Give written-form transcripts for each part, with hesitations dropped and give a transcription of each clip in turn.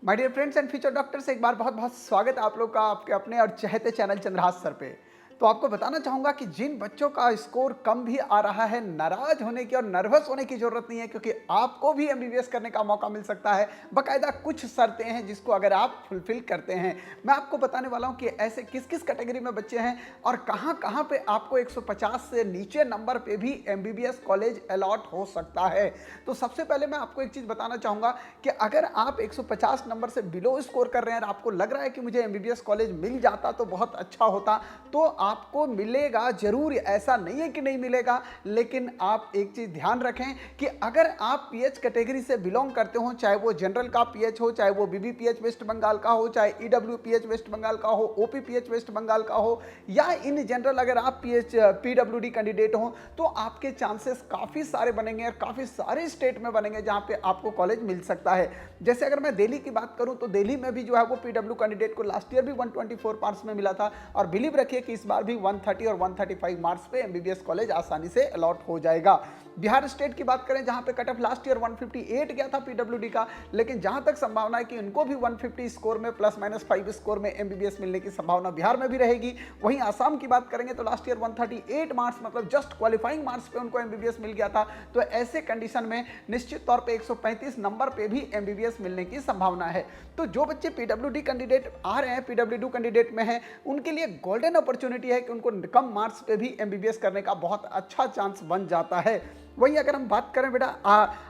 My dear friends and future doctors, एक बार बहुत बहुत स्वागत है आप लोग का आपके अपने और चहेते चैनल चंद्रहास सर पे। तो आपको बताना चाहूँगा कि जिन बच्चों का स्कोर कम भी आ रहा है, नाराज होने की और नर्वस होने की ज़रूरत नहीं है, क्योंकि आपको भी एमबीबीएस करने का मौका मिल सकता है। बाकायदा कुछ शर्तें हैं जिसको अगर आप फुलफिल करते हैं। मैं आपको बताने वाला हूँ कि ऐसे किस किस कैटेगरी में बच्चे हैं और कहाँ कहाँ पे आपको 150 से नीचे नंबर पे भी एमबीबीएस कॉलेज अलॉट हो सकता है। तो सबसे पहले मैं आपको एक चीज़ बताना चाहूँगा कि अगर आप 150 नंबर से बिलो स्कोर कर रहे हैं और आपको लग रहा है कि मुझे एमबीबीएस कॉलेज मिल जाता तो बहुत अच्छा होता, तो आपको मिलेगा जरूर। ऐसा नहीं है कि नहीं मिलेगा, लेकिन आप एक चीज ध्यान रखें कि अगर आप पीएच कैटेगरी से बिलोंग करते हो, चाहे वो जनरल का पीएच हो, चाहे वो बीबीपीएच वेस्ट बंगाल का हो, चाहे ईडब्ल्यूपीएच वेस्ट बंगाल का हो, ओपीपीएच वेस्ट बंगाल का हो, या इन जनरल अगर आप पीडब्ल्यूडी कैंडिडेट हो, तो आपके चांसेस काफी सारे बनेंगे और काफी सारे स्टेट में बनेंगे जहां पे आपको कॉलेज मिल सकता है। जैसे अगर मैं दिल्ली की बात करूं तो दिल्ली में भी जो है वो पीडब्ल्यू कैंडिडेट को लास्ट ईयर भी 124 मार्क्स में मिला था, और बिलीव रखिए कि इस बार भी 130 और 135 मार्क्स पे एमबीबीएस कॉलेज आसानी से अलॉट हो जाएगा। बिहार स्टेट की बात करें जहां पे कट ऑफ लास्ट ईयर 158 गया था पीडब्ल्यूडी का, लेकिन जहां तक संभावना है कि इनको भी 150 स्कोर में +-5 स्कोर में एमबीबीएस मिलने की संभावना बिहार में भी रहेगी। वहीं आसाम की बात करेंगे तो लास्ट ईयर 138 मार्क्स मतलब जस्ट क्वालिफाइंग मार्क्स पे उनको एमबीबीएस मिल गया था। तो ऐसे कंडीशन में निश्चित तौर पे 135 नंबर पे भी एमबीबीएस मिलने की संभावना है। तो जो बच्चे पीडब्ल्यूडी कैंडिडेट आ रहे हैं, पीडब्ल्यूडी कैंडिडेट में हैं, उनके लिए गोल्डन अपॉर्चुनिटी है कि उनको कम मार्क्स पे भी एमबीबीएस करने का बहुत अच्छा चांस बन जाता है। वहीं अगर हम बात करें बेटा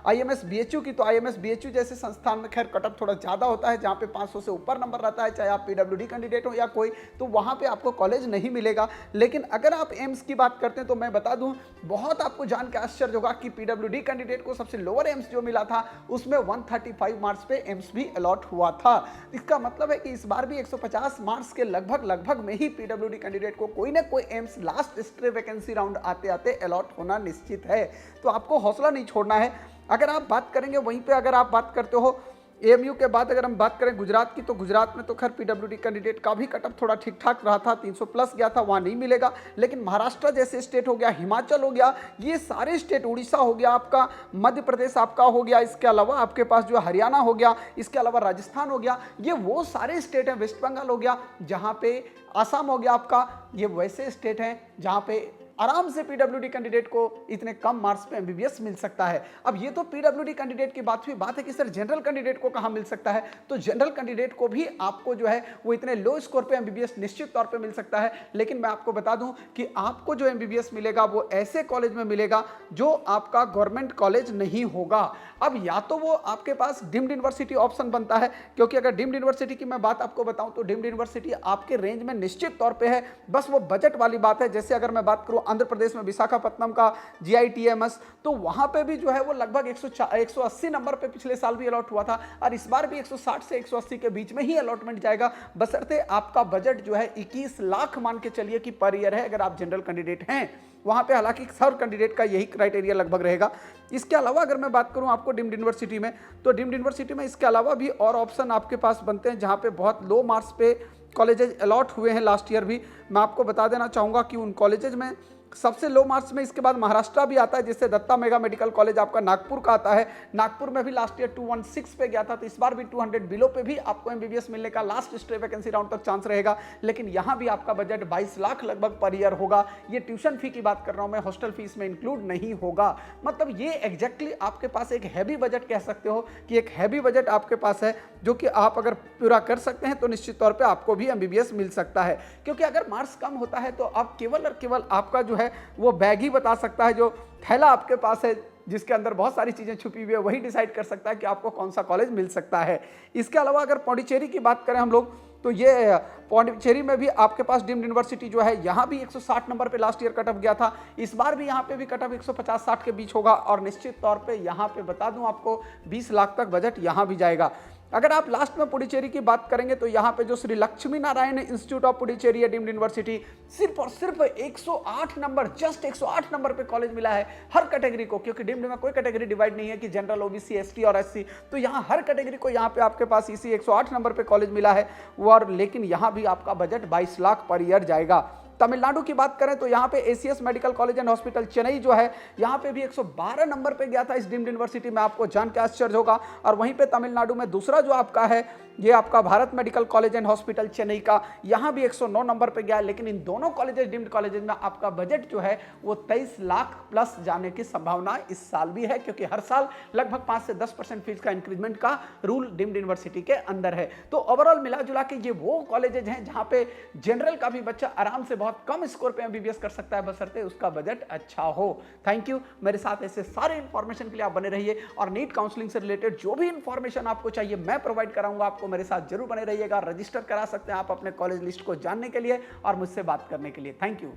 आईएमएस बीएचयू की, तो आईएमएस बीएचयू जैसे संस्थान में खैर कटअप थोड़ा ज़्यादा होता है, जहाँ पे 500 से ऊपर नंबर रहता है, चाहे आप पीडब्ल्यूडी कैंडिडेट हो या कोई, तो वहाँ पे आपको कॉलेज नहीं मिलेगा। लेकिन अगर आप एम्स की बात करते हैं तो मैं बता दूं, बहुत आपको जान के आश्चर्य होगा कि पीडब्ल्यूडी कैंडिडेट को सबसे लोअर एम्स जो मिला था उसमें 135 मार्क्स पे एम्स भी अलॉट हुआ था। इसका मतलब है कि इस बार भी 150 मार्क्स के लगभग में ही पीडब्ल्यूडी कैंडिडेट को कोई ना कोई AIIMS last stay vacancy round आते आते अलॉट होना निश्चित है। तो आपको हौसला नहीं छोड़ना है। अगर आप बात करेंगे वहीं पे, अगर आप बात करते हो एएमयू के बाद अगर हम बात करें गुजरात की, तो गुजरात में तो खैर पीडब्ल्यूडी कैंडिडेट का भी कटअप थोड़ा ठीक ठाक रहा था, 300 प्लस गया था, वहाँ नहीं मिलेगा। लेकिन महाराष्ट्र जैसे स्टेट हो गया, हिमाचल हो गया, ये सारे स्टेट, उड़ीसा हो गया आपका, मध्य प्रदेश आपका हो गया, इसके अलावा आपके पास जो हरियाणा हो गया, इसके अलावा राजस्थान हो गया, ये वो सारे स्टेट हैं, वेस्ट बंगाल हो गया जहाँ पे, आसाम हो गया आपका, ये वैसे स्टेट हैं जहाँ पे आराम से पीडब्ल्यूडी कैंडिडेट को इतने कम मार्क्स पे एमबीबीएस मिल सकता है। अब ये तो पीडब्ल्यूडी कैंडिडेट की बात हुई, बात है कि सर जनरल कैंडिडेट को कहाँ मिल सकता है। तो जनरल कैंडिडेट को भी आपको जो है वो इतने लो स्कोर पे एमबीबीएस निश्चित तौर पे मिल सकता है। लेकिन मैं आपको बता दूं कि आपको जो एमबीबीएस मिलेगा वो ऐसे कॉलेज में मिलेगा जो आपका गवर्नमेंट कॉलेज नहीं होगा। अब या तो वो आपके पास डीम्ड यूनिवर्सिटी ऑप्शन बनता है, क्योंकि अगर डीम्ड यूनिवर्सिटी की मैं बात आपको बताऊं तो डीम्ड यूनिवर्सिटी आपके रेंज में निश्चित तौर पे है, बस वो बजट वाली बात है। जैसे अगर मैं बात करूं आंध्र प्रदेश में विशाखापत्तनम का जीआईटीएमएस, तो वहां पे भी जो है वो लगभग 180 नंबर पे पिछले साल भी अलॉट हुआ था, और इस बार भी 160 से 180 के बीच में ही अलॉटमेंट जाएगा, बशर्ते आपका बजट जो है 21 लाख मान के चलिए कि पर ईयर है अगर आप जनरल कैंडिडेट हैं वहां पे। हालांकि हर कैंडिडेट का यही क्राइटेरिया लगभग रहेगा। इसके अलावा अगर मैं बात करूं आपको डीम्ड यूनिवर्सिटी में, तो डीम्ड यूनिवर्सिटी में इसके अलावा भी और ऑप्शन आपके पास बनते हैं जहां पे बहुत लो मार्क्स पे कॉलेजेज अलॉट हुए हैं लास्ट ईयर भी। मैं आपको बता देना चाहूँगा कि उन कॉलेजेज में सबसे लो मार्क्स में इसके बाद महाराष्ट्र भी आता है, जिससे दत्ता मेगा मेडिकल कॉलेज आपका नागपुर का आता है। नागपुर में भी लास्ट ईयर 216 पे गया था, तो इस बार भी 200 बिलो पे भी आपको एमबीबीएस मिलने का लास्ट स्टे वैकेंसी राउंड तक चांस रहेगा। लेकिन यहाँ भी आपका बजट 22 लाख लगभग पर ईयर होगा। ये ट्यूशन फी की बात कर रहा हूँ मैं, हॉस्टल फीस में इंक्लूड नहीं होगा। मतलब ये एग्जैक्टली आपके पास एक हैवी बजट कह सकते हो कि एक हैवी बजट आपके पास है, जो कि आप अगर पूरा कर सकते हैं तो निश्चित तौर पर आपको भी एमबीबीएस मिल सकता है। क्योंकि अगर मार्क्स कम होता है तो आप केवल और केवल आपका जो है वो बैग ही बता सकता है, जो थैला आपके पास है जिसके अंदर बहुत सारी चीजें छुपी हुई है, वही डिसाइड कर सकता है कि आपको कौन सा कॉलेज मिल सकता है। इसके अलावा अगर पौंडीचेरी की बात करें हम लोग, तो ये पौंडीचेरी में भी आपके पास डीम्ड यूनिवर्सिटी जो है, यहाँ भी 160 नंबर पे लास्ट ईयर कटअप गया था, इस बार भी यहाँ पे भी कटअप 150-60 के बीच होगा, और निश्चित तौर पे यहाँ पे बता दूं आपको 20 लाख तक बजट यहाँ भी जाएगा। अगर आप लास्ट में पुडुचेरी की बात करेंगे तो यहाँ पे जो श्री लक्ष्मी नारायण इंस्टीट्यूट ऑफ पुडुचेरी है, डीम्ड यूनिवर्सिटी, सिर्फ और सिर्फ 108 नंबर, जस्ट 108 नंबर पे कॉलेज मिला है हर कैटेगरी को, क्योंकि डीम्ड में कोई कैटेगरी डिवाइड नहीं है कि जनरल, ओबीसी, एसटी और एससी, तो यहाँ हर कैटेगरी को यहाँ पे आपके पास इसी 108 नंबर पे कॉलेज मिला है। और लेकिन यहाँ भी आपका बजट 22 लाख पर ईयर जाएगा। तमिलनाडु की बात करें तो यहाँ पे ACS medical college and hospital Chennai जो है, यहाँ पे भी 112 नंबर पे गया था इस डीम्ड यूनिवर्सिटी में, आपको जान के आश्चर्य होगा। और वहीं पे तमिलनाडु में दूसरा जो आपका है ये आपका Bharat medical college and hospital Chennai का, यहाँ भी 109 नंबर पे गया है। लेकिन इन दोनों कॉलेजेस, डीम्ड कॉलेजेस में आपका बजट जो है वो 23 लाख प्लस जाने की संभावना इस साल भी है, क्योंकि हर साल लगभग 5 से 10% फीस का इंक्रीजमेंट का रूल डीम्ड यूनिवर्सिटी के अंदर है। तो ओवरऑल मिला जुला के ये वो कॉलेजेज हैं जहां पे जनरल का भी बच्चा आराम से बहुत कम स्कोर पे एमबीबीएस कर सकता है, बशर्ते उसका बजट अच्छा हो। थैंक यू, मेरे साथ ऐसे सारे इंफॉर्मेशन के लिए आप बने रहिए, और नीट काउंसलिंग से रिलेटेड जो भी इंफॉर्मेशन आपको चाहिए मैं प्रोवाइड कराऊंगा आपको। मेरे साथ जरूर बने रहिएगा। रजिस्टर करा सकते हैं आप अपने कॉलेज लिस्ट को जानने के लिए और मुझसे बात करने के लिए। Thank you.